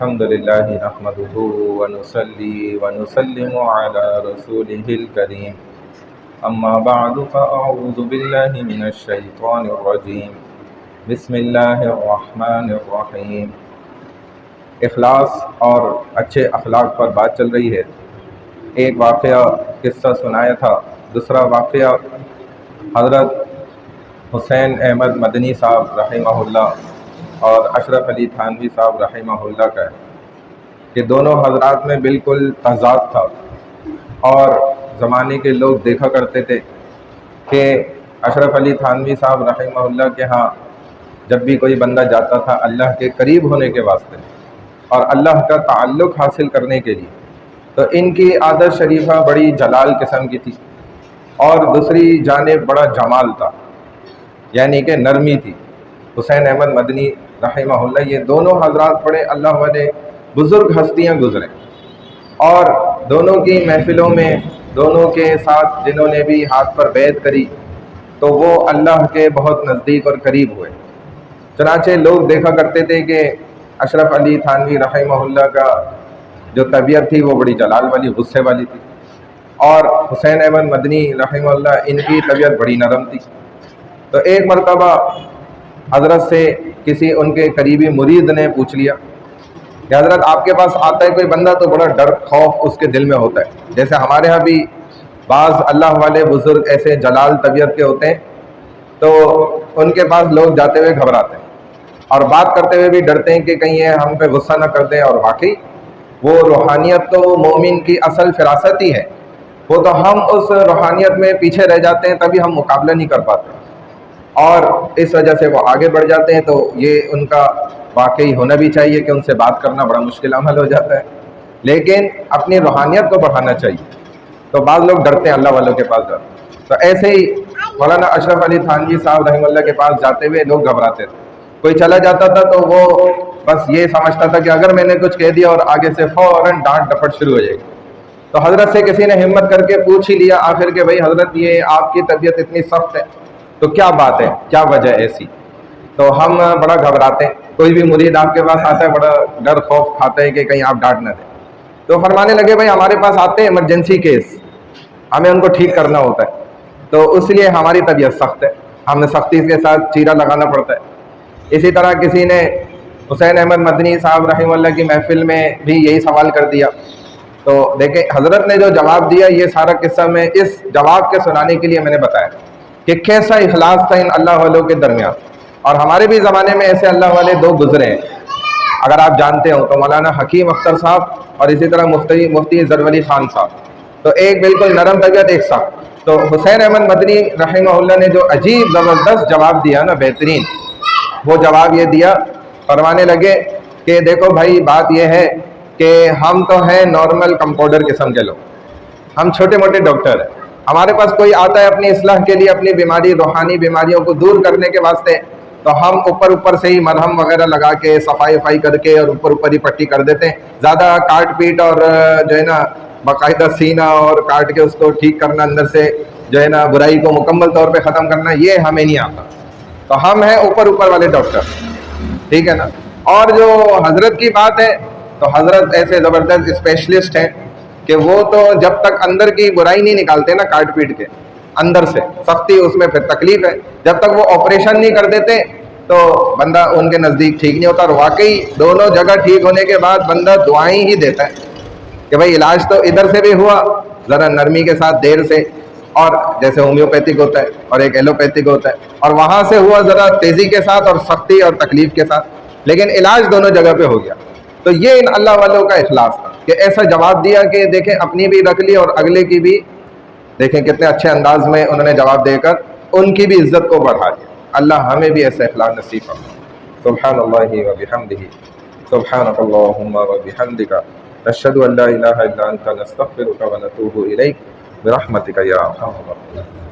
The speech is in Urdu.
الحمد لله نحمده ونصلي ونسلم على رسوله الكريم أما بعد فأعوذ بالله من الشيطان الرجيم بسم الله الرحمن الرحیم۔ اخلاص اور اچھے اخلاق پر بات چل رہی ہے۔ ایک واقعہ قصہ سنایا تھا، دوسرا واقعہ حضرت حسین احمد مدنی صاحب رحمہ اللہ اور اشرف علی تھانوی صاحب رحمہ اللہ کا ہے کہ دونوں حضرات میں بالکل تضاد تھا، اور زمانے کے لوگ دیکھا کرتے تھے کہ اشرف علی تھانوی صاحب رحمہ اللہ کے ہاں جب بھی کوئی بندہ جاتا تھا اللہ کے قریب ہونے کے واسطے اور اللہ کا تعلق حاصل کرنے کے لیے، تو ان کی عادت شریفہ بڑی جلال قسم کی تھی، اور دوسری جانب بڑا جمال تھا، یعنی کہ نرمی تھی۔ حسین احمد مدنی رحمہ اللہ یہ دونوں حضرات بڑے اللہ والے بزرگ ہستیاں گزرے، اور دونوں کی محفلوں میں دونوں کے ساتھ جنہوں نے بھی ہاتھ پر بیعت کری تو وہ اللہ کے بہت نزدیک اور قریب ہوئے۔ چنانچہ لوگ دیکھا کرتے تھے کہ اشرف علی تھانوی رحمہ اللہ کا جو طبیعت تھی وہ بڑی جلال والی، غصے والی تھی، اور حسین احمد مدنی رحمہ اللہ ان کی طبیعت بڑی نرم تھی۔ تو ایک مرتبہ حضرت سے کسی ان کے قریبی مرید نے پوچھ لیا کہ حضرت آپ کے پاس آتا ہے کوئی بندہ تو بڑا ڈر خوف اس کے دل میں ہوتا ہے، جیسے ہمارے ہاں بھی بعض اللہ والے بزرگ ایسے جلال طبیعت کے ہوتے ہیں تو ان کے پاس لوگ جاتے ہوئے گھبراتے ہیں اور بات کرتے ہوئے بھی ڈرتے ہیں کہ کہیں یہ ہم پہ غصہ نہ کر دیں، اور واقعی وہ روحانیت تو مومن کی اصل فراست ہی ہے، وہ تو ہم اس روحانیت میں پیچھے رہ جاتے ہیں تبھی ہم مقابلہ نہیں کر پاتے، اور اس وجہ سے وہ آگے بڑھ جاتے ہیں۔ تو یہ ان کا واقعی ہونا بھی چاہیے کہ ان سے بات کرنا بڑا مشکل عمل ہو جاتا ہے، لیکن اپنی روحانیت کو بڑھانا چاہیے، تو بعض لوگ ڈرتے ہیں اللہ والوں کے پاس جاتے ہیں۔ تو ایسے ہی مولانا اشرف علی تھانوی صاحب رحمہ اللہ کے پاس جاتے ہوئے لوگ گھبراتے تھے، کوئی چلا جاتا تھا تو وہ بس یہ سمجھتا تھا کہ اگر میں نے کچھ کہہ دیا اور آگے سے فوراً ڈانٹ ڈپٹ شروع ہو جائے گی۔ تو حضرت سے کسی نے ہمت کر کے پوچھ ہی لیا آخر کہ بھائی حضرت یہ آپ کی طبیعت اتنی سخت ہے تو کیا بات ہے، کیا وجہ ایسی؟ تو ہم بڑا گھبراتے ہیں، کوئی بھی مرید آپ کے پاس آتا ہے بڑا ڈر خوف کھاتا ہے کہ کہیں آپ ڈانٹ نہ دیں۔ تو فرمانے لگے بھائی ہمارے پاس آتے ہیں ایمرجنسی کیس، ہمیں ان کو ٹھیک کرنا ہوتا ہے، تو اس لیے ہماری طبیعت سخت ہے، ہمیں سختی کے ساتھ چیرا لگانا پڑتا ہے۔ اسی طرح کسی نے حسین احمد مدنی صاحب رحمہ اللہ کی محفل میں بھی یہی سوال کر دیا، تو دیکھیں حضرت نے جو جواب دیا یہ سارا قصہ میں اس جواب کے سنانے کے لیے میں نے بتایا کہ کیسا اخلاص تھا ان اللہ والوں کے درمیان۔ اور ہمارے بھی زمانے میں ایسے اللہ والے دو گزرے ہیں، اگر آپ جانتے ہو تو مولانا حکیم اختر صاحب اور اسی طرح مفتی زرولی خان صاحب، تو ایک بالکل نرم طبیعت ایک سخت۔ تو حسین احمد مدنی رحمہ اللہ نے جو عجیب زبردست جواب دیا نا، بہترین، وہ جواب یہ دیا، فرمانے لگے کہ دیکھو بھائی بات یہ ہے کہ ہم تو ہیں نارمل کمپاؤنڈر قسم کے لوگ، ہم چھوٹے موٹے ڈاکٹر ہیں، ہمارے پاس کوئی آتا ہے اپنی اصلاح کے لیے، اپنی بیماری روحانی بیماریوں کو دور کرنے کے واسطے، تو ہم اوپر سے ہی مرہم وغیرہ لگا کے صفائی کر کے اور اوپر ہی پٹی کر دیتے ہیں، زیادہ کاٹ پیٹ اور جو ہے نا باقاعدہ سینہ اور کاٹ کے اس کو ٹھیک کرنا، اندر سے جو ہے نا برائی کو مکمل طور پہ ختم کرنا، یہ ہمیں نہیں آتا، تو ہم ہیں اوپر والے ڈاکٹر، ٹھیک ہے نا۔ اور جو حضرت کی بات ہے تو حضرت ایسے زبردست اسپیشلسٹ ہیں کہ وہ تو جب تک اندر کی برائی نہیں نکالتے نا کاٹ پیٹ کے، اندر سے سختی اس میں پھر تکلیف ہے، جب تک وہ آپریشن نہیں کر دیتے تو بندہ ان کے نزدیک ٹھیک نہیں ہوتا، اور واقعی دونوں جگہ ٹھیک ہونے کے بعد بندہ دعائیں ہی دیتا ہے کہ بھائی علاج تو ادھر سے بھی ہوا ذرا نرمی کے ساتھ دیر سے، اور جیسے ہومیوپیتھک ہوتا ہے اور ایک ایلوپیتھک ہوتا ہے، اور وہاں سے ہوا ذرا تیزی کے ساتھ اور سختی اور تکلیف کے ساتھ، لیکن علاج دونوں جگہ پہ ہو گیا۔ تو یہ ان اللہ والوں کا اخلاص تھا کہ ایسا جواب دیا کہ دیکھیں اپنی بھی رکھ لی اور اگلے کی بھی، دیکھیں کتنے اچھے انداز میں انہوں نے جواب دے کر ان کی بھی عزت کو بڑھا دیا۔ اللہ ہمیں بھی ایسا اخلاص نصیب فرمائے۔ سبحان اللہ و بحمدہ، سبحانک اللہم و بحمدک، نشہد ان لا الہ الا انت، نستغفرک و نتوب الیک، برحمتک یا ارحم الراحمین۔